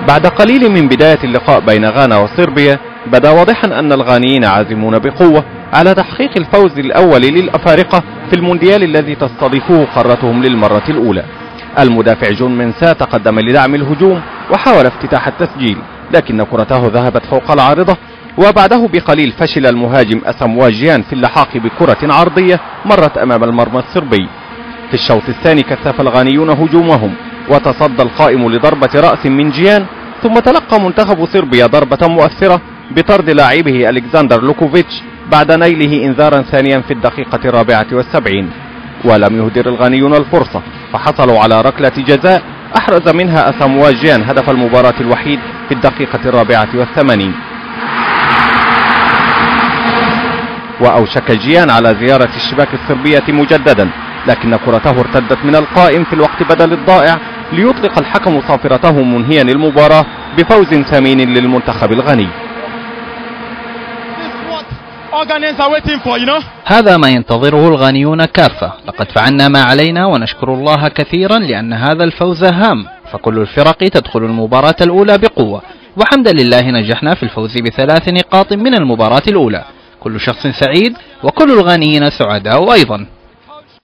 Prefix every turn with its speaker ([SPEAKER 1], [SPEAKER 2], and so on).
[SPEAKER 1] بعد قليل من بداية اللقاء بين غانا وصربيا، بدا واضحا أن الغانيين عازمون بقوة على تحقيق الفوز الأول للأفارقة في المونديال الذي تستضيفه قارتهم للمرة الأولى. المدافع جون منسا تقدم لدعم الهجوم وحاول افتتاح التسجيل، لكن كرته ذهبت فوق العارضة، وبعده بقليل فشل المهاجم أساموا جيان في اللحاق بكرة عرضية مرت أمام المرمى الصربي. في الشوط الثاني كثف الغانيون هجومهم، وتصدى القائم لضربة رأس من جيان، ثم تلقى منتخب صربيا ضربة مؤثرة بطرد لاعبه ألكسندر لوكوفيتش بعد نيله إنذارا ثانيا في الدقيقة 74. ولم يهدر الغانيون الفرصة، فحصلوا على ركلة جزاء أحرز منها أساموا جيان هدف المباراة الوحيد في الدقيقة 84. وأوشك جيان على زيارة الشباك الصربية مجددا، لكن كرته ارتدت من القائم في الوقت بدل الضائع ليطلق الحكم صافرته منهيا المباراة بفوز ثمين للمنتخب الغني.
[SPEAKER 2] هذا ما ينتظره الغانيون كافة. لقد فعلنا ما علينا ونشكر الله كثيرا لأن هذا الفوز هام، فكل الفرق تدخل المباراة الأولى بقوة، وحمدا لله نجحنا في الفوز ب3 نقاط من المباراة الأولى. كل شخص سعيد وكل الغانيين سعداء أيضا.